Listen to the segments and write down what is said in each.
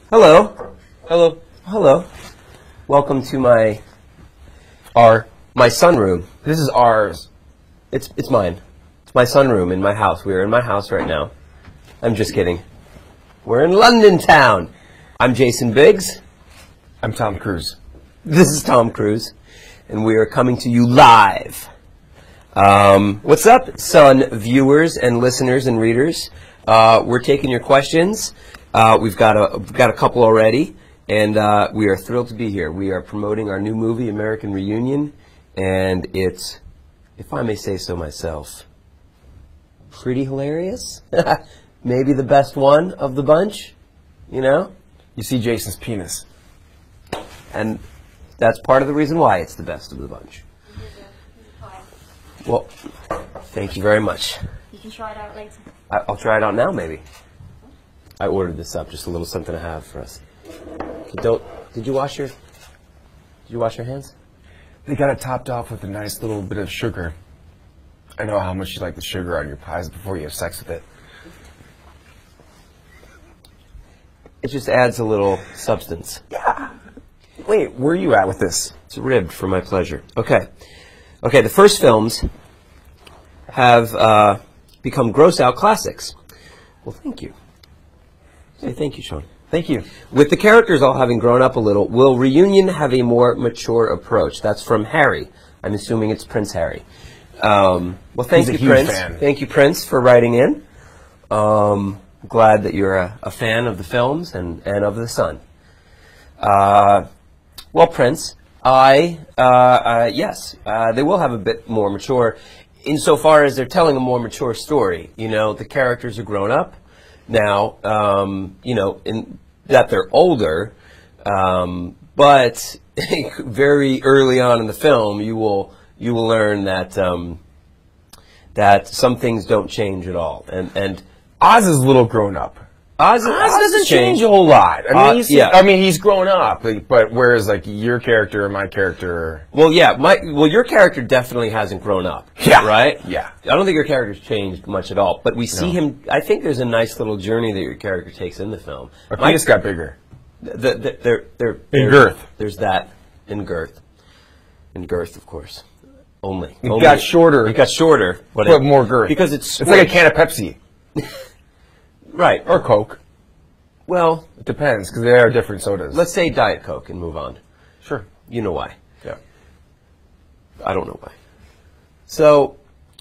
Hello. Hello. Hello. Welcome to my sunroom. This is ours. It's mine. It's my sunroom in my house. We're in my house right now. I'm just kidding. We're in London town. I'm Jason Biggs. I'm Tom Cruise. This is Tom Cruise, and we are coming to you live. What's up, Sun viewers and listeners and readers? We're taking your questions. We've got a couple already, and we are thrilled to be here. We are promoting our new movie, American Reunion, and it's, if I may say so myself, pretty hilarious. Maybe the best one of the bunch, you know? You see Jason's penis. And that's part of the reason why it's the best of the bunch. Well, thank you very much. You can try it out later. I'll try it out now, maybe. I ordered this up, just a little something to have for us. Did you wash your hands? They got it topped off with a nice little bit of sugar. I know how much you like the sugar on your pies before you have sex with it. It just adds a little substance. Yeah. Wait, where are you at with this? It's ribbed for my pleasure. Okay. Okay, the first films have become gross-out classics. Well, thank you. Say thank you, Sean. Thank you. With the characters all having grown up a little, will Reunion have a more mature approach? That's from Harry. I'm assuming it's Prince Harry. Well, thank you, Prince. Fan. Thank you, Prince, for writing in. Glad that you're a fan of the films and of TheSun. Well, Prince, yes, they will have a bit more mature, insofar as they're telling a more mature story. You know, the characters are grown up now, you know, in that they're older, but very early on in the film, you will learn that that some things don't change at all, and Oz is a little grown up. Oz doesn't change a whole lot. I mean, he's grown up, but whereas like your character and my character. Well, yeah, your character definitely hasn't grown up. Yeah. Right? Yeah. I don't think your character's changed much at all, but we see him. I think there's a nice little journey that your character takes in the film. My penis got bigger. In girth. There's that in girth. In girth, of course. Only. It got shorter. It got shorter, but more girth. Because it's like a can of Pepsi. Right. Or Coke. Well, it depends, because they are different sodas. Let's say Diet Coke and move on. Sure. You know why. Yeah. I don't know why. So,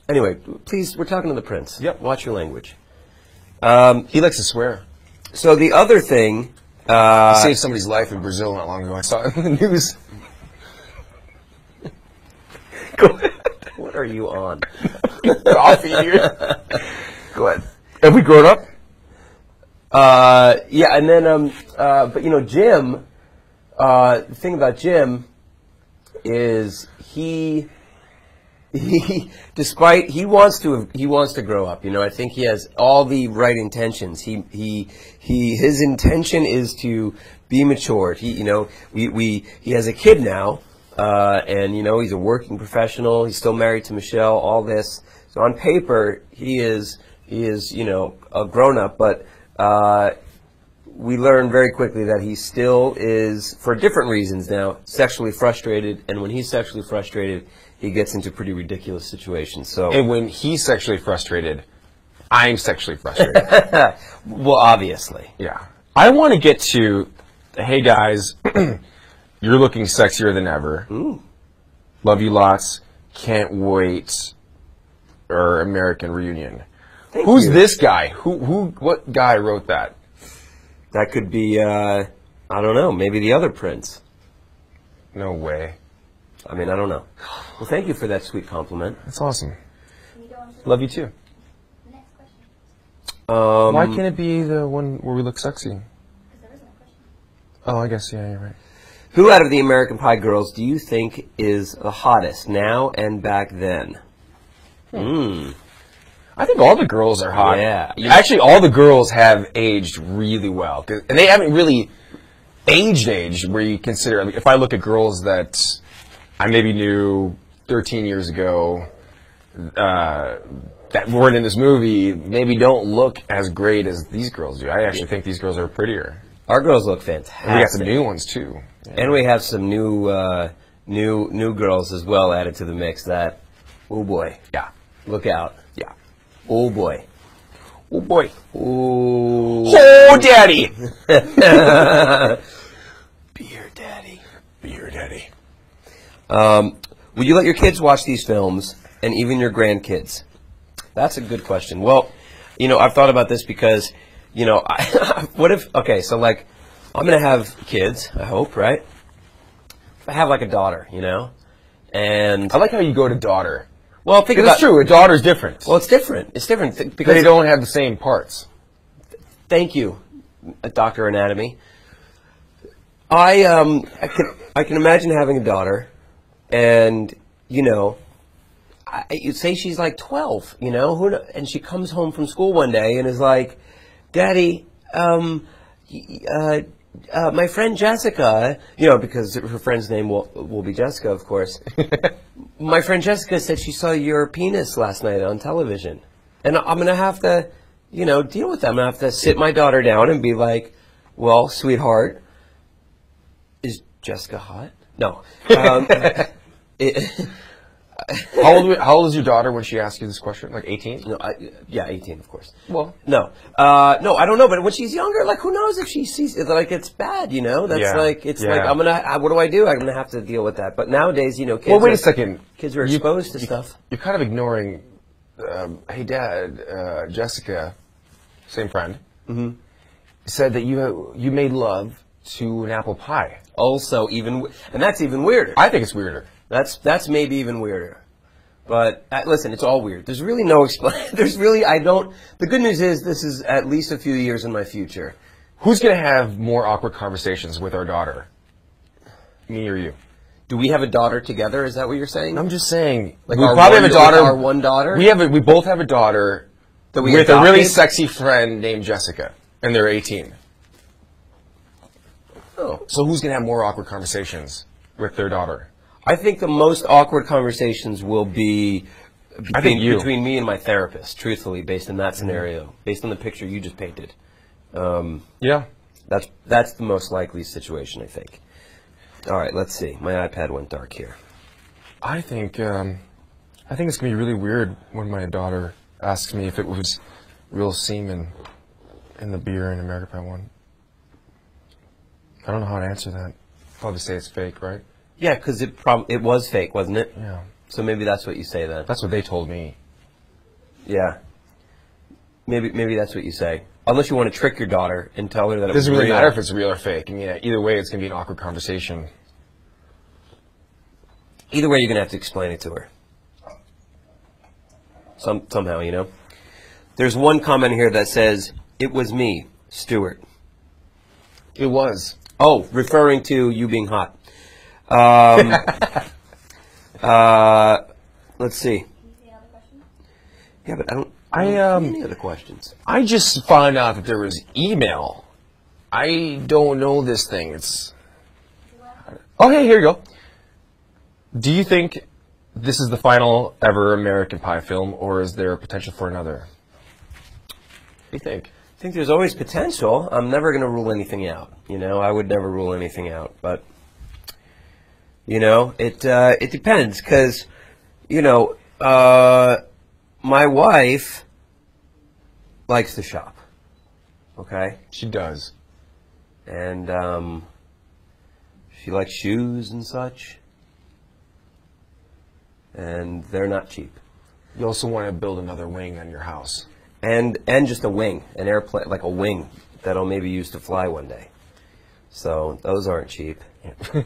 anyway, please, we're talking to the Prince. Yep. Watch your language. He likes to swear. So the other thing... he saved somebody's life in Brazil not long ago. I saw it in the news. Go ahead. What are you on? Coffee here. Go ahead. Have we grown up? Yeah, and then, but you know, Jim, the thing about Jim is he wants to grow up, you know. I think he has all the right intentions. His intention is to be matured. He has a kid now, and you know, he's a working professional. He's still married to Michelle, all this. So on paper, he is, you know, a grown-up, but we learn very quickly that he still is, for different reasons now, sexually frustrated, and when he's sexually frustrated, he gets into pretty ridiculous situations. So, and when he's sexually frustrated, I'm sexually frustrated. well, obviously. Yeah. I want to get to, hey guys, you're looking sexier than ever. Ooh. Love you lots. Can't wait. Or American Reunion. Who's this guy? What guy wrote that? That could be, I don't know, maybe the other Prince. No way. I mean, I don't know. Well, thank you for that sweet compliment. That's awesome. Love you too. Next question. Why can't it be the one where we look sexy? Because there isn't a question. Oh, I guess, yeah, you're right. Who out of the American Pie girls do you think is the hottest now and back then? I think all the girls are hot. Yeah. Actually, all the girls have aged really well. And they haven't really aged where you consider, like, if I look at girls that I maybe knew 13 years ago that weren't in this movie, maybe don't look as great as these girls do. I actually think these girls are prettier. Our girls look fantastic. We got some new ones too. Yeah. And we have some new girls as well added to the mix that, oh boy. Yeah. Look out. Yeah. Oh boy. Oh boy. Oh. Oh, daddy. Beer daddy. Beer daddy. Will you let your kids watch these films and even your grandkids? That's a good question. Well, you know, I've thought about this because, you know, what if, okay, so like, I'm going to have kids, I hope, right? If I have like a daughter, you know, and... I like how you go to daughter. Well, think about... It's true, a daughter's different. Well, it's different. It's different because... They don't have the same parts. Thank you, Dr. Anatomy. I can imagine having a daughter, and, you know, you'd say she's like 12, you know, and she comes home from school one day and is like, Daddy, my friend Jessica, you know, because her friend's name will be Jessica, of course. My friend Jessica said she saw your penis last night on television. And I'm going to have to, you know, deal with that. I'm going to have to sit my daughter down and be like, well, sweetheart, is Jessica hot? No. How old is your daughter when she asks you this question? Like 18? No, yeah, 18, of course. Well, no, no, I don't know. But when she's younger, like, who knows if she sees it? Like, it's bad, you know. That's like, it's like I'm gonna. What do I do? I'm gonna have to deal with that. But nowadays, you know, kids. Well, wait a second. Kids are exposed to stuff. You're kind of ignoring. Hey, Dad, Jessica, same friend, said that you made love to an apple pie. Also, and that's even weirder. I think it's weirder. That's maybe even weirder. But listen, it's all weird. There's really no There's really The good news is this is at least a few years in my future. Who's gonna have more awkward conversations with our daughter? Me or you? Do we have a daughter together? Is that what you're saying? I'm just saying. Like we probably have a daughter. Our one daughter. We both have a daughter with a really sexy friend named Jessica, and they're 18. Oh. So who's gonna have more awkward conversations with their daughter? I think the most awkward conversations will be between me and my therapist, truthfully, based on that scenario, based on the picture you just painted. Yeah. That's the most likely situation, I think. All right, let's see. My iPad went dark here. I think it's gonna be really weird when my daughter asks me if it was real semen in the beer in American Pie 1. I don't know how to answer that. Probably say it's fake, right? Yeah, because it was fake, wasn't it? Yeah. So maybe that's what you say then. That's what they told me. Yeah. Maybe that's what you say. Unless you want to trick your daughter and tell her that It it was doesn't really real. matter if it's real or fake. I mean, either way, it's gonna be an awkward conversation. Either way, you're gonna have to explain it to her. Somehow, you know. There's one comment here that says, "It was me, Stuart." It was. Oh, referring to you being hot. Let's see. Can you see another question? Yeah, but I don't see any other questions. I just found out that there was email. I don't know this thing. It's. Okay, here you go. Do you think this is the final ever American Pie film, or is there potential for another? What do you think? I think there's always potential. I'm never going to rule anything out. You know, I would never rule anything out. But, you know, it depends. Because, you know, my wife likes to shop. Okay? She does. And she likes shoes and such. And they're not cheap. You also want to build another wing on your house. And just a wing, an airplane, like a wing that'll maybe use to fly one day. So those aren't cheap. I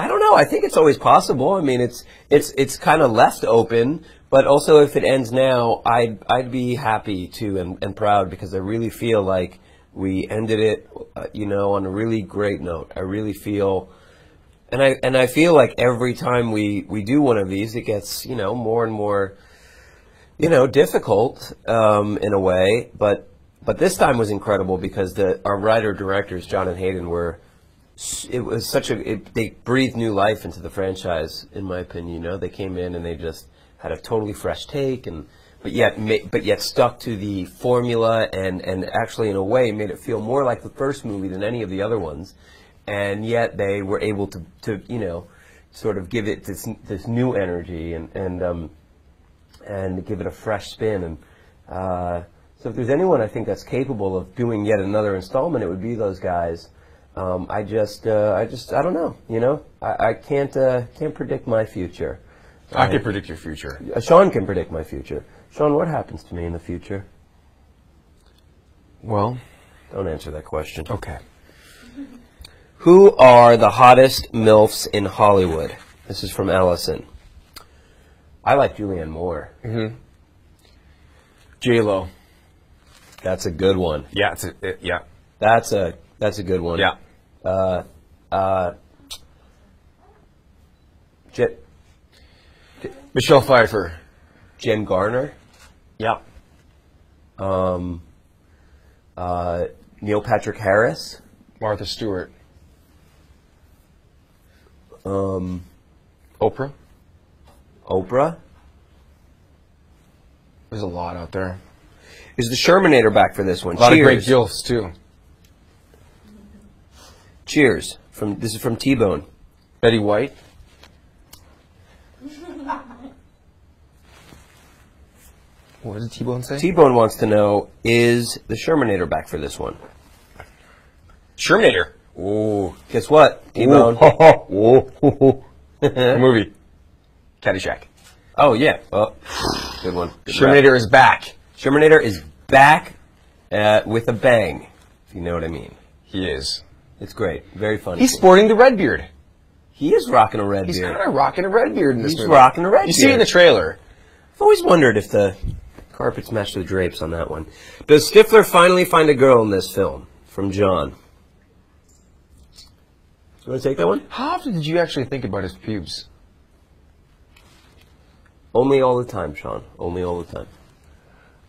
don't know. I think it's always possible. I mean, it's kind of left open, but also if it ends now, I'd be happy too and proud because I really feel like we ended it, you know, on a really great note. I really feel. And I feel like every time we do one of these, it gets, you know, more and more, you know, difficult in a way. But this time was incredible because our writer-directors, John and Hayden, they breathed new life into the franchise, in my opinion. You know, they came in and they just had a totally fresh take, and but yet stuck to the formula and actually in a way made it feel more like the first movie than any of the other ones, and yet they were able to sort of give it this new energy and give it a fresh spin. And so if there's anyone I think that's capable of doing yet another installment, it would be those guys. I don't know. I can't predict my future. I can predict your future. Seann can predict my future. Seann, what happens to me in the future? Well, don't answer that question. Okay. Who are the hottest MILFs in Hollywood? This is from Allison. I like Julianne Moore. Mm-hmm. J-Lo. That's a good one. Yeah, yeah. That's a good one. Yeah. Michelle Pfeiffer. Jen Garner. Yeah. Neil Patrick Harris. Martha Stewart. Oprah. Oprah. There's a lot out there. Is the Shermanator back for this one? A lot Cheers. of great gilfs too. Cheers. This is from T-Bone. Betty White. What did T-Bone say? T-Bone wants to know, is the Shermanator back for this one? Shermanator. Ooh. Guess what? T-Bone. Movie. Caddyshack. Oh, yeah. Well, good one. Good Shermanator rap. is back. Shermanator is back with a bang, if you know what I mean. He is. It's great. Very funny. He's sporting the red beard. He is rocking a red He's beard. kind of rocking a red beard in this movie. He's rocking a red beard. You see it in the trailer. I've always wondered if the carpets match the drapes on that one. Does Stifler finally find a girl in this film? From John. You want to take that one? How often did you actually think about his pubes? Only all the time, Sean. Only all the time.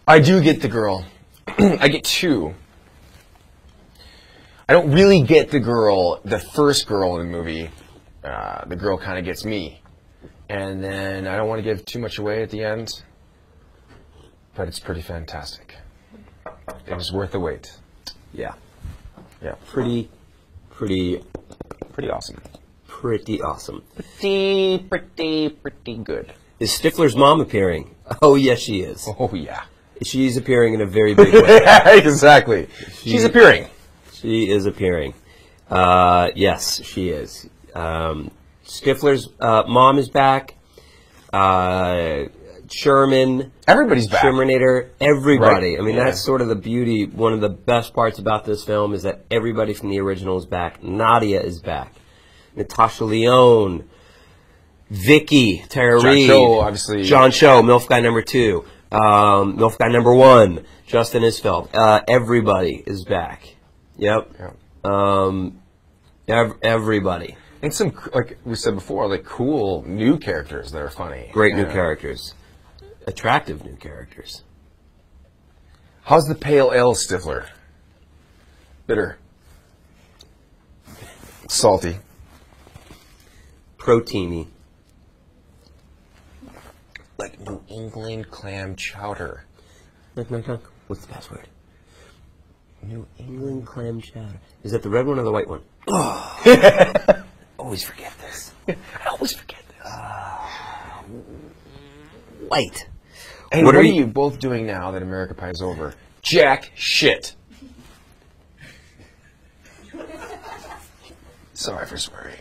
I do get the girl. I get two. I don't really get the girl, the first girl in the movie. The girl kind of gets me. And then I don't want to give too much away at the end, but it's pretty fantastic. It was worth the wait. Yeah. Yeah. Pretty awesome. Pretty awesome. Pretty good. Is Stifler's mom appearing? Oh, yes, she is. Oh, yeah. She's appearing in a very big way. Exactly. She's appearing. She is appearing. Yes, she is. Stifler's mom is back. Sherman. Everybody's back. Shermanator. Everybody. Right. I mean, Yeah. that's sort of the beauty. One of the best parts about this film is that everybody from the original is back. Nadia is back. Natasha Lyonne. Vicky. Tara Reid. John Cho, obviously. John Cho. MILF guy number 2. MILF guy number 1. Justin Isfeld. Everybody is back. Yep. Yeah. Everybody. And some, like we said before, like cool new characters that are funny. Great new characters. Attractive new characters. How's the pale ale Stifler? Bitter. Salty. Proteiny. Like New England clam chowder. Knock, knock, knock. What's the password? New England clam chowder. Is that the red one or the white one? Oh. Always forget this. I always forget this. White. Hey, what are you both doing now that America Pie is over? Jack shit. Sorry for swearing.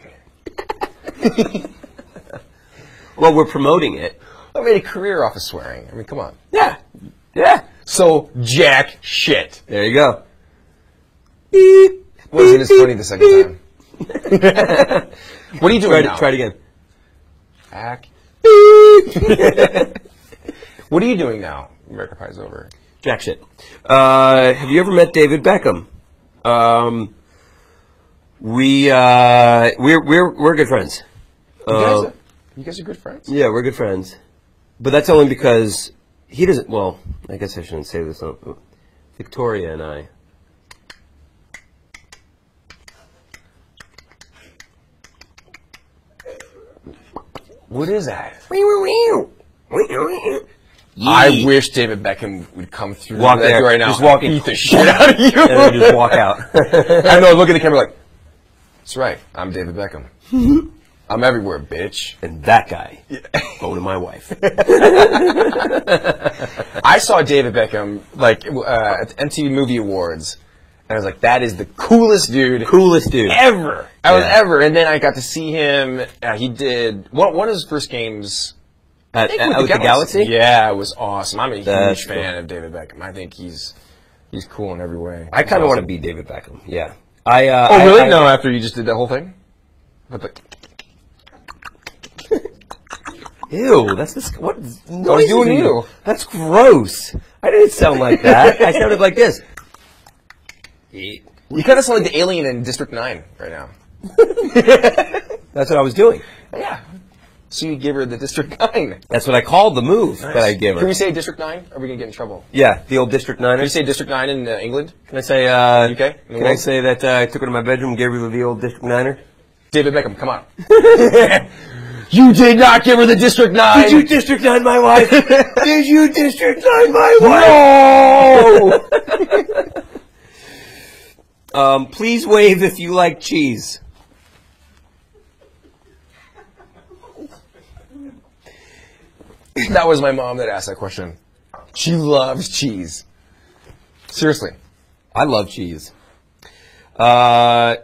Well, we're promoting it. I made a career off of swearing. I mean, come on. Yeah. Yeah. So, Jack shit. There you go. Wasn't as funny the second time. What are you doing now? Try it again. Jack. What are you doing now? America Pie's over. Jack shit. Have you ever met David Beckham? We're good friends. You guys are good friends? Yeah, we're good friends. But that's only because he doesn't, well, I guess I shouldn't say this. Victoria and I. What is that? I wish David Beckham would come through Walk there right now. Just walk in. Beat the shit out of you. And then just walk out. I know, look at the camera like, that's right, I'm David Beckham. I'm everywhere, bitch. And that guy, go to my wife. I saw David Beckham like at the MTV Movie Awards, and I was like, that is the coolest dude ever. Ever. And then I got to see him. He did one of his first games With the Galaxy? Yeah, it was awesome. I'm a That's huge fan of David Beckham. I think he's cool in every way. I kind of want to be David Beckham. Yeah. Really? No, after you just did that whole thing? Ew, that's just, what noise doing you? That's gross. I didn't sound like that. I sounded like this. You kind of sound like the alien in District 9 right now. That's what I was doing. Yeah. So you give her the District 9. That's what I called the move that I gave her. Can we say District 9? Or are we going to get in trouble? Yeah, the old District 9er. Can you say District 9 in England? Can I say, UK? Can I say that I took her to my bedroom and gave her the old District 9er? David Beckham, come on. You did not give her the District 9! Did you District 9 my wife? Did you District 9 my wife? No! Please wave if you like cheese. That was my mom that asked that question. She loves cheese. Seriously. I love cheese. Oh,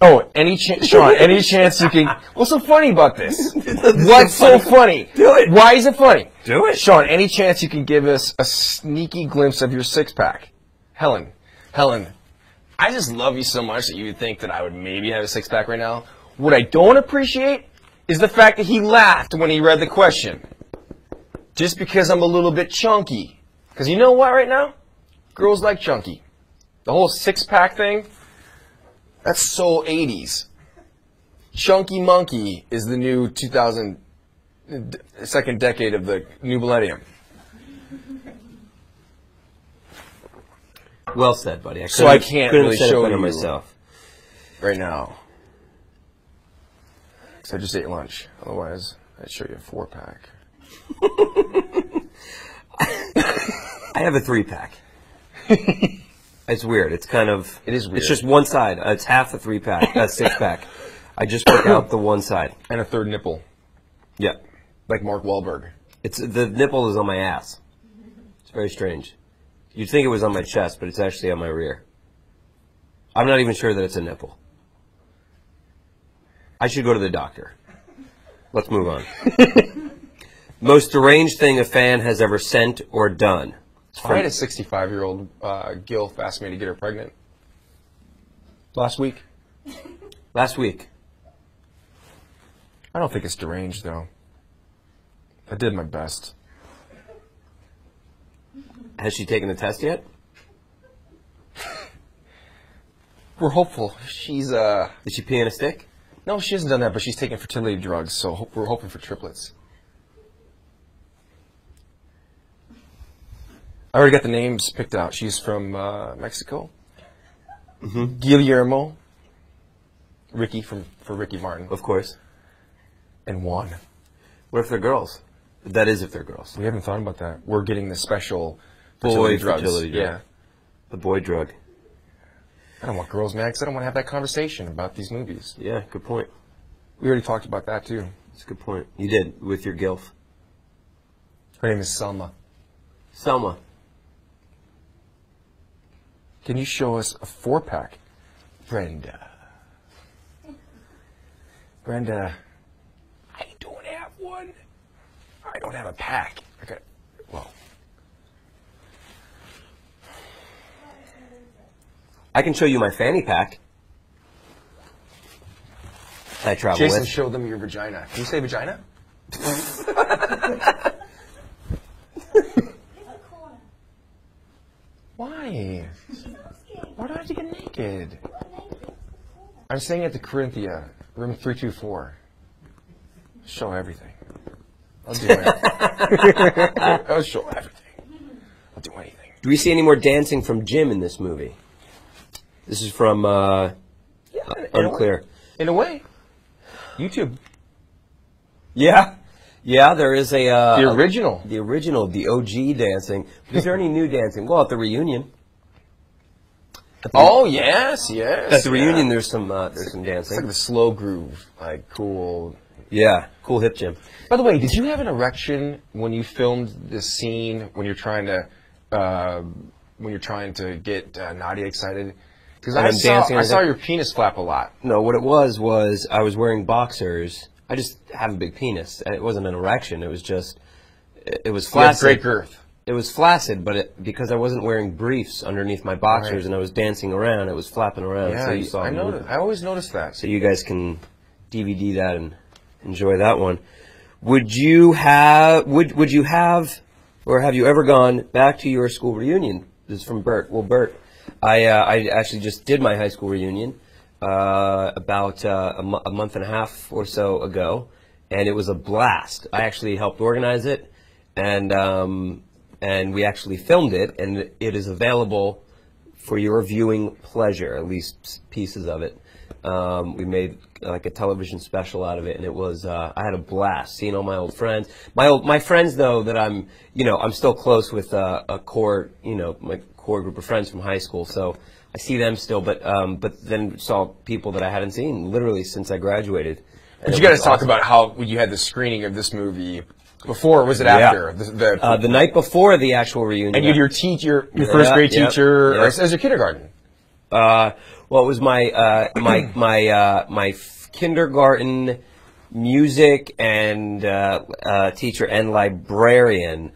Seann, any chance you can... What's so funny about this? What's so funny? Do it. Why is it funny? Do it. Seann, any chance you can give us a sneaky glimpse of your six-pack? Helen, I just love you so much that you would think that I would maybe have a six-pack right now. What I don't appreciate is the fact that he laughed when he read the question. Just because I'm a little bit chunky. Because you know what right now? Girls like chunky. The whole six-pack thing, that's so 80s. Chunky monkey is the new 2000, second decade of the new millennium. Well said, buddy. I can't really show you myself right now. Because I just ate lunch. Otherwise, I'd show you a 4-pack. I have a 3-pack. It's weird. It's kind of... It is weird. It's just one side. It's half a 3-pack, a 6-pack. I just took out the one side. And a third nipple. Yeah. Like Mark Wahlberg. The nipple is on my ass. It's very strange. You'd think it was on my chest, but it's actually on my rear. I'm not even sure that it's a nipple. I should go to the doctor. Let's move on. Most deranged thing a fan has ever sent or done. I had a 65-year-old gilf ask me to get her pregnant. Last week. Last week. I don't think it's deranged, though. I did my best. Has she taken the test yet? We're hopeful. She's, Did she pee in a stick? No, she hasn't done that, but she's taking fertility drugs, so we're hoping for triplets. I already got the names picked out. She's from Mexico. Mm-hmm. Guillermo. Ricky for Ricky Martin. Of course. And Juan. What if they're girls? That is if they're girls. We haven't thought about that. We're getting the special boy fertility drug. Yeah. The boy drug. I don't want girls, man, because I don't want to have that conversation about these movies. Yeah, good point. We already talked about that, too. That's a good point. You did, with your gilf. Her name is Selma. Selma. Can you show us a 4-pack? Brenda, I don't have one. I don't have a pack. I can show you my fanny pack. I travel Jason, with. show them your vagina. Can you say vagina? Why? Why do I have to get naked? I'm staying at the Corinthia, room 324. Show everything. I'll do anything. I'll show everything. I'll do anything. Do we see any more dancing from Jim in this movie? This is from Unclear. In a way. YouTube. Yeah. Yeah, there is The original. The OG dancing. Is there any new dancing? Well, at the reunion. Oh yes, yes. At the reunion, there's some It's dancing. like the slow groove, like cool. Yeah, cool hip gym. By the way, did you have an erection when you filmed this scene when you're trying to get Nadia excited? Because I saw your penis flap a lot. No, what it was I was wearing boxers. I just have a big penis. It wasn't an erection. It was just, it was flaccid. You have great girth. It was flaccid, but because I wasn't wearing briefs underneath my boxers Right. and I was dancing around, it was flapping around. Yeah, so you saw I it know. moving. I always noticed that. So you guys can DVD that and enjoy that one. Would you have, or have you ever gone back to your school reunion? This is from Bert. Well, Bert, I actually just did my high school reunion about a month and a half or so ago, and it was a blast. I actually helped organize it, and we actually filmed it, and it is available for your viewing pleasure, at least pieces of it. We made like a television special out of it, and it was I had a blast seeing all my old friends. My friends though that I'm still close with a core my core group of friends from high school, so I see them still. But then saw people that I hadn't seen literally since I graduated. But you got to talk about how you had the screening of this movie before, or was it after? The night before the actual reunion. And you had your teacher, your first grade teacher, or as a kindergarten. Well, it was my kindergarten music and teacher and librarian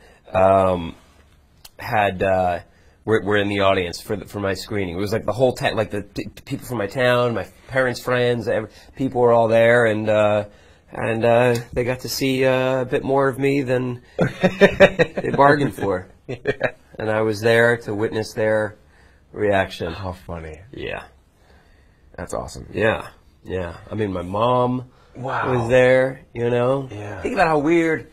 were in the audience for my screening. It was like the whole like the people from my town, my parents' friends, people were all there, and they got to see a bit more of me than they bargained for. Yeah. And I was there to witness their reaction. How funny. Yeah. That's awesome. Yeah. Yeah. I mean, my mom Wow. was there, Yeah. Think about how weird,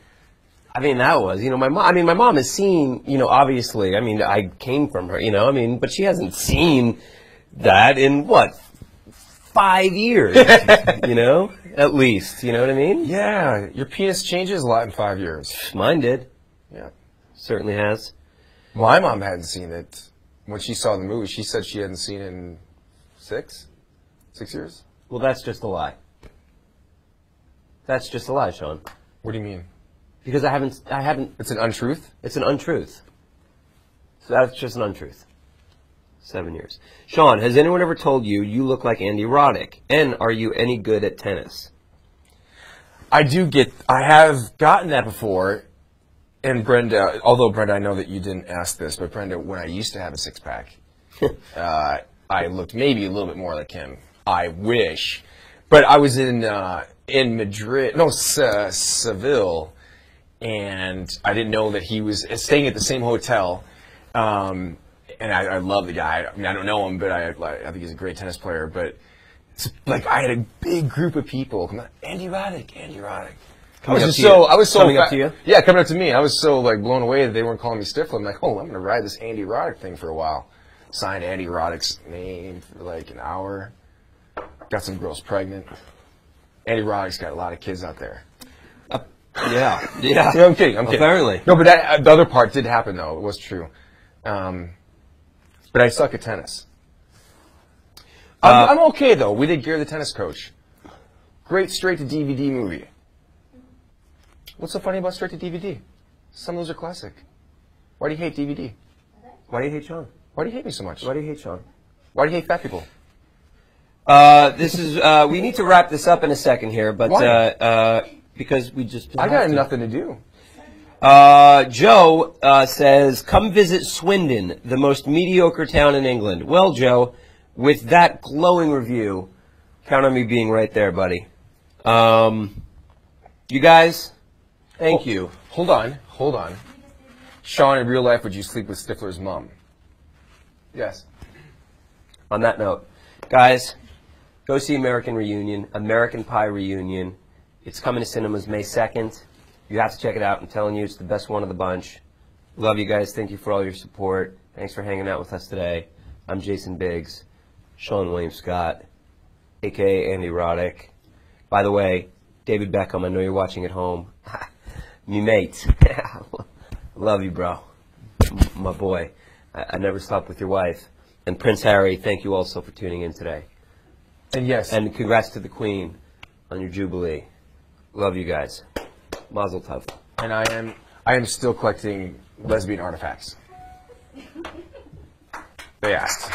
that was. My mom has seen, obviously, I came from her, but she hasn't seen that in, 5 years, at least, you know what I mean? Yeah. Your penis changes a lot in 5 years. Mine did. Yeah. Certainly has. My mom hadn't seen it. When she saw the movie, she said she hadn't seen it in 6 years. Well, that's just a lie. That's just a lie, Sean. What do you mean? Because I haven't. It's an untruth? It's an untruth. So that's just an untruth. 7 years. Sean, has anyone ever told you you look like Andy Roddick? And are you any good at tennis? I have gotten that before. And Brenda, although Brenda, I know that you didn't ask this, but Brenda, when I used to have a six-pack, I looked maybe a little bit more like him. I wish. But I was in Madrid, no, Seville, and I didn't know that he was staying at the same hotel. And I love the guy. I don't know him, but I think he's a great tennis player. But it's like I had a big group of people come out, Andy Roddick. Coming up to you? Yeah, coming up to me. I was so blown away that they weren't calling me Stifler. I'm like, I'm going to ride this Andy Roddick thing for a while. Signed Andy Roddick's name for an hour. Got some girls pregnant. Andy Roddick's got a lot of kids out there. Yeah. I'm kidding. Apparently. No, but the other part did happen, though. It was true. But I suck at tennis. I'm okay, though. We did Gary the Tennis Coach. Great straight-to-DVD movie. What's so funny about straight-to-DVD? Some of those are classic. Why do you hate DVD? Why do you hate Sean? Why do you hate me so much? Why do you hate Sean? Why do you hate fat people? We need to wrap this up in a second here, but because we just I got nothing to do. Joe says, come visit Swindon, the most mediocre town in England. Well, Joe, with that glowing review, count on me being right there, buddy. You guys, thank you. Hold on. Sean, in real life, would you sleep with Stifler's mom? Yes. On that note, guys, go see American Pie Reunion. It's coming to cinemas May 2nd. You have to check it out. I'm telling you, it's the best one of the bunch. Love you guys. Thank you for all your support. Thanks for hanging out with us today. I'm Jason Biggs, Sean William Scott, a.k.a. Andy Roddick. By the way, David Beckham, I know you're watching at home. Me mate. Love you, bro. My boy. I never slept with your wife. And Prince Harry, thank you also for tuning in today. And yes. And congrats to the Queen on your Jubilee. Love you guys. Mazel tov. And I am still collecting lesbian artifacts. They asked.